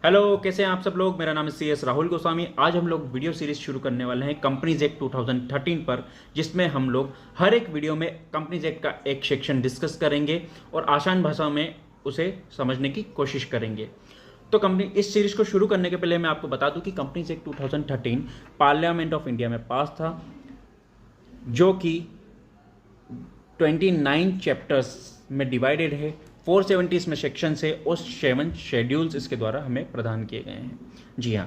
Hello, कैसे हैं आप सब लोग। मेरा नाम है CS राहुल गोस्वामी। आज हम लोग वीडियो सीरीज शुरू करने वाले हैं कंपनीज एक्ट 2013 पर, जिसमें हम लोग हर एक वीडियो में कंपनीज एक्ट का एक सेक्शन डिस्कस करेंगे और आसान भाषा में उसे समझने की कोशिश करेंगे। तो कंपनी इस सीरीज को शुरू करने के पहले मैं आपको बता दूं कि companies act 2013 parliament of India में पास था, जो कि 29 चैप्टर्स में डिवाइडेड है। 470 इसमें सेक्शंस है और 7 शेड्यूल्स इसके द्वारा हमें प्रदान किए गए हैं। जी हाँ,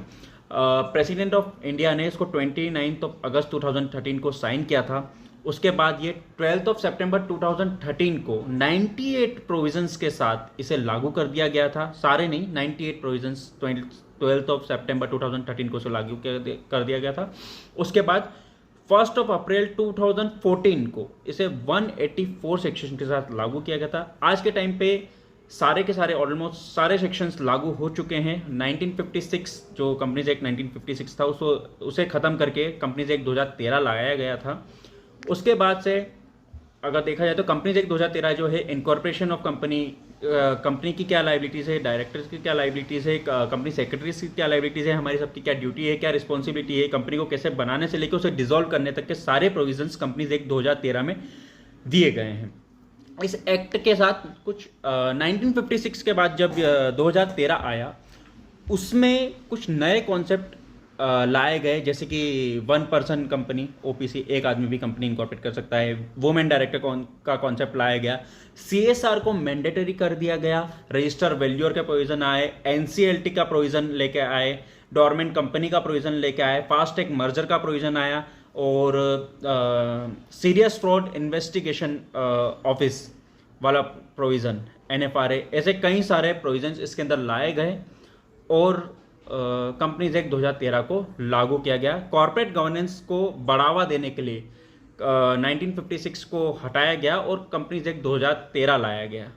प्रेसिडेंट ऑफ इंडिया ने इसको 29 अगस्त 2013 को साइन किया था। उसके बाद ये 12 सितंबर 2013 को 98 प्रोविजंस के साथ इसे लागू कर दिया गया था। सारे नहीं, 98 प्रोविजंस 12 सितंबर 2013 को इसे लागू कर दिया गया था। उसके बाद 1 अप्रैल 2014 को इसे 184 सेक्शन के साथ लागू किया गया था। आज के टाइम पे सारे के सारे ऑलमोस्ट सारे सेक्शंस लागू हो चुके हैं। 1956 जो कंपनीज एक्ट 1956 था उसे ख़त्म करके कंपनीज एक्ट 2013 लाया गया था। उसके बाद से अगर देखा जाए तो कंपनीज एक्ट 2013 जो है इनकॉर्पोरेशन ऑफ कंपनी की क्या लाइबिलिटीज़ है, डायरेक्टर्स की क्या लाइबिलिटीज़ है, कंपनी सेक्रेटरीज की क्या लाइबिलिटीज़ है, हमारी सबकी क्या ड्यूटी है, क्या रिस्पॉन्सिबिलिटी है, कंपनी को कैसे बनाने से लेकर उसे डिसॉल्व करने तक के सारे प्रोविजंस कंपनीज एक्ट 2013 में दिए गए हैं। इस एक्ट के साथ कुछ 1956 के बाद जब 2013 आया, उसमें कुछ नए कॉन्सेप्ट लाए गए, जैसे कि 1 पर्सन कंपनी, OPC, एक आदमी भी कंपनी इनकॉर्पोरेट कर सकता है। वुमेन डायरेक्टर का कॉन्सेप्ट लाया गया। CSR को मैंडेटरी कर दिया गया। रजिस्टर वैल्यूअर के प्रोविजन आए, NCLT का प्रोविजन लेके आए, डोरमेंट कंपनी का प्रोविजन लेके आए, फास्ट ट्रैक मर्जर का प्रोविजन आया और सीरियस फ्रॉड इन्वेस्टिगेशन ऑफिस वाला प्रोविजन, NFRA, ऐसे कई सारे प्रोविजन इसके अंदर लाए गए और कंपनीज एक्ट 2013 को लागू किया गया। कॉर्पोरेट गवर्नेंस को बढ़ावा देने के लिए 1956 को हटाया गया और कंपनीज एक्ट 2013 लाया गया।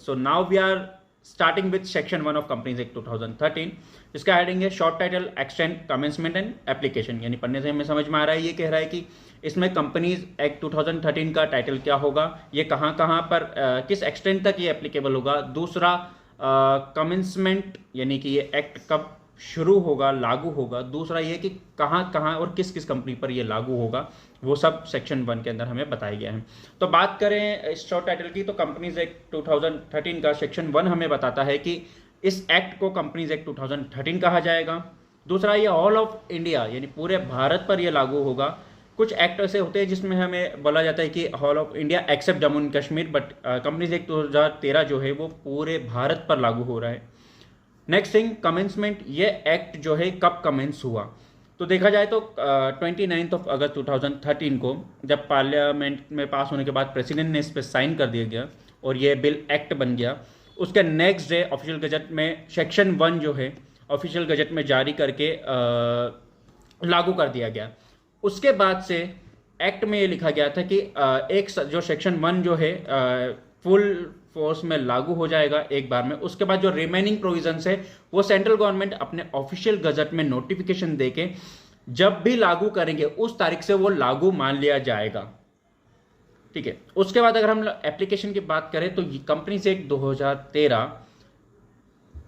So now we are starting with section 1 of companies act 2013, जिसका हेडिंग है short title, extend, commencement and application. यानी पढ़ने से हमें समझ में आ रहा है, ये कह रहा है कि इसमें कंपनीज एक्ट 2013 का टाइटल क्या होगा, ये कहाँ कहाँ पर किस एक्सटेंड तक ये एप्लीकेबल होगा। दूसरा कमेंसमेंट, यानी कि ये एक्ट कब शुरू होगा, लागू होगा। दूसरा ये कि कहाँ कहाँ और किस किस कंपनी पर ये लागू होगा, वो सब सेक्शन 1 के अंदर हमें बताया गया है। तो बात करें इस शॉर्ट टाइटल की, तो कंपनीज एक्ट 2013 का सेक्शन 1 हमें बताता है कि इस एक्ट को कंपनीज एक्ट 2013 कहा जाएगा। दूसरा, ये ऑल ऑफ इंडिया यानी पूरे भारत पर यह लागू होगा। कुछ एक्ट ऐसे होते हैं जिसमें हमें बोला जाता है कि all of India accept Jammu and Kashmir, but companies act 2013 जो है वो पूरे भारत पर लागू हो रहा है। नेक्स्ट थिंग, कमेंसमेंट, ये एक्ट जो है कब कमेंस हुआ, तो देखा जाए तो 29 अगस्त 2013 को जब पार्लियामेंट में पास होने के बाद प्रेसिडेंट ने इस पर साइन कर दिया गया और ये बिल एक्ट बन गया। उसके नेक्स्ट डे ऑफिशियल गजट में सेक्शन 1 जो है ऑफिशियल गजट में जारी करके लागू कर दिया गया। उसके बाद से एक्ट में ये लिखा गया था कि एक जो सेक्शन 1 जो है फुल फोर्स में लागू हो जाएगा एक बार में। उसके बाद जो रिमेनिंग प्रोविजंस है वो सेंट्रल गवर्नमेंट अपने ऑफिशियल गजट में नोटिफिकेशन देके जब भी लागू करेंगे उस तारीख से वो लागू मान लिया जाएगा। ठीक है। उसके बाद अगर हम एप्लीकेशन की बात करें तो कंपनीज एक्ट 2013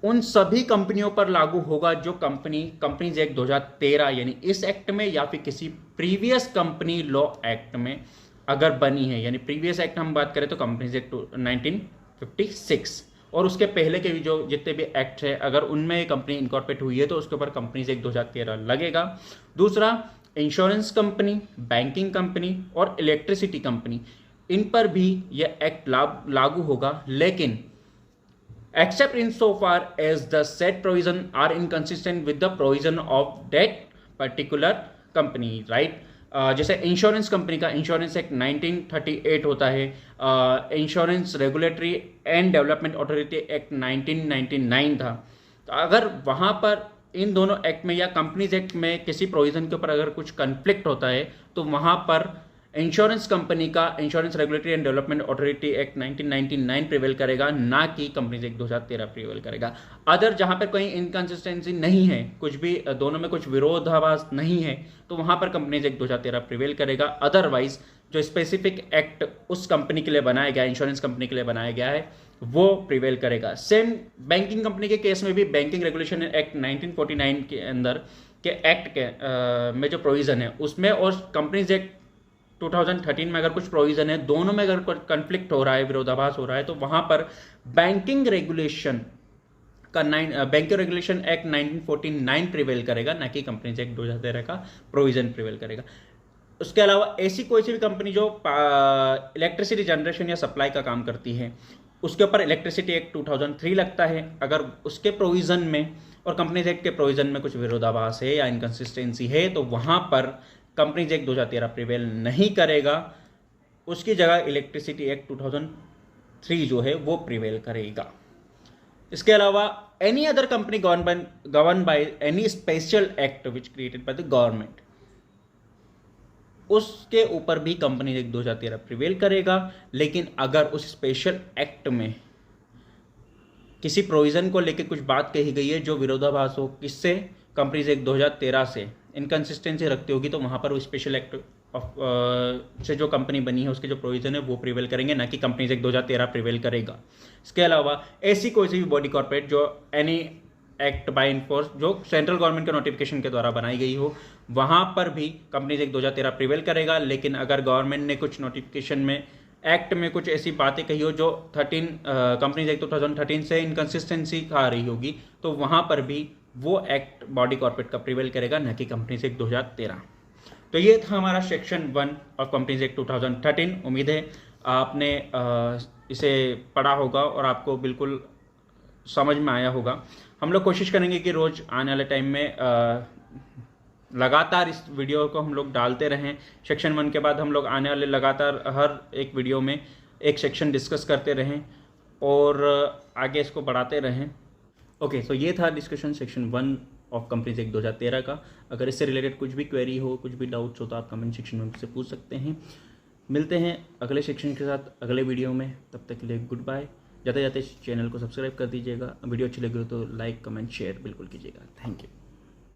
उन सभी कंपनियों पर लागू होगा जो कंपनीज एक्ट 2013 यानी इस एक्ट में या फिर किसी प्रीवियस कंपनी लॉ एक्ट में अगर बनी है। यानी प्रीवियस एक्ट हम बात करें तो कंपनीज एक्ट 1956 और उसके पहले के भी जो जितने भी एक्ट है, अगर उनमें कंपनी इनकॉर्पोरेट हुई है तो उसके ऊपर कंपनीज एक्ट 2013 लगेगा। दूसरा, इंश्योरेंस कंपनी, बैंकिंग कंपनी और इलेक्ट्रिसिटी कंपनी, इन पर भी यह एक्ट लागू होगा, लेकिन except insofar as the said provision are inconsistent with the provision of that particular company, right? जैसे इंश्योरेंस कंपनी का इंश्योरेंस एक्ट 1938 होता है, insurance regulatory and development authority act 1999 था। तो अगर वहाँ पर इन दोनों एक्ट में या कंपनीज एक्ट में किसी प्रोविजन के ऊपर अगर कुछ कन्फ्लिक्ट होता है तो वहाँ पर इंश्योरेंस कंपनी का insurance regulatory and development authority act 1999 prevail करेगा, ना कि कंपनीज एक्ट 2013 प्रिवेल करेगा। अदर जहां पर कोई इनकंसिस्टेंसी नहीं है, कुछ भी दोनों में कुछ विरोधाभास नहीं है, तो वहां पर कंपनीज एक्ट 2013 प्रिवेल करेगा। अदरवाइज जो स्पेसिफिक एक्ट उस कंपनी के लिए बनाया गया, इंश्योरेंस कंपनी के लिए बनाया गया है, वो प्रिवेल करेगा। सेम बैंकिंग कंपनी के केस में भी बैंकिंग रेगुलेशन एक्ट 1949 के अंदर के एक्ट के में जो प्रोविज़न है उसमें और कंपनीज एक्ट 2013 में अगर कुछ प्रोविज़न है, दोनों में अगर कन्फ्लिक्ट हो रहा है, विरोधाभास हो रहा है, तो वहाँ पर बैंकिंग रेगुलेशन एक्ट 1949 प्रिवेल करेगा, ना कि कंपनीज एक्ट 2013 का प्रोविज़न प्रिवेल करेगा। उसके अलावा ऐसी कोई सी भी कंपनी जो इलेक्ट्रिसिटी जनरेशन या सप्लाई का काम करती है, उसके ऊपर इलेक्ट्रिसिटी एक्ट 2003 लगता है। अगर उसके प्रोविज़न में और कंपनीज एक्ट के प्रोविज़न में कुछ विरोधाभास है या इनकन्सिस्टेंसी है, तो वहाँ पर कंपनीज एक्ट 2013 प्रिवेल नहीं करेगा, उसकी जगह इलेक्ट्रिसिटी एक्ट 2003 जो है वो प्रिवेल करेगा। इसके अलावा any other company govern by any special act which created by the government, उसके ऊपर भी कंपनी एक्ट 2013 प्रिवेल करेगा। लेकिन अगर उस स्पेशल एक्ट में किसी प्रोविज़न को लेकर कुछ बात कही गई है जो विरोधाभास हो, किससे, कंपनीज एक्ट 2013 से इनकन्सिस्टेंसी रखती होगी, तो वहाँ पर वो स्पेशल एक्ट से जो कंपनी बनी है उसके जो प्रोविज़न है वो प्रिवेल करेंगे, ना कि कंपनीज एक्ट 2013 प्रिवेल करेगा। इसके अलावा ऐसी कोई सी भी बॉडी कॉर्पोरेट जो एनी एक्ट बाय इनफोर्स जो सेंट्रल गवर्नमेंट के नोटिफिकेशन के द्वारा बनाई गई हो, वहाँ पर भी कंपनीज एक्ट 2013 प्रिवेल करेगा। लेकिन अगर गवर्नमेंट ने कुछ नोटिफिकेशन में एक्ट में कुछ ऐसी बातें कही हो जो कंपनीज एक्ट 2013 से इनकन्सिस्टेंसी आ रही होगी, तो वहाँ पर भी वो एक्ट बॉडी कॉर्पोरेट का प्रिवेल करेगा, न कि कंपनीज एक्ट 2013। तो ये था हमारा सेक्शन 1 ऑफ कंपनीज एक्ट 2013। उम्मीद है आपने इसे पढ़ा होगा और आपको बिल्कुल समझ में आया होगा। हम लोग कोशिश करेंगे कि रोज़ आने वाले टाइम में लगातार इस वीडियो को हम लोग डालते रहें। सेक्शन 1 के बाद हम लोग आने वाले लगातार हर एक वीडियो में एक सेक्शन डिस्कस करते रहें और आगे इसको बढ़ाते रहें। ओके, सो ये था discussion section 1 of companies act 2013 का। अगर इससे रिलेटेड कुछ भी क्वेरी हो, कुछ भी डाउट्स हो, तो आप कमेंट सेक्शन में मुझसे पूछ सकते हैं। मिलते हैं अगले सेक्शन के साथ अगले वीडियो में। तब तक के लिए गुड बाय। जाते जाते चैनल को सब्सक्राइब कर दीजिएगा। वीडियो अच्छी लगी हो तो लाइक, कमेंट, शेयर बिल्कुल कीजिएगा। Thank you.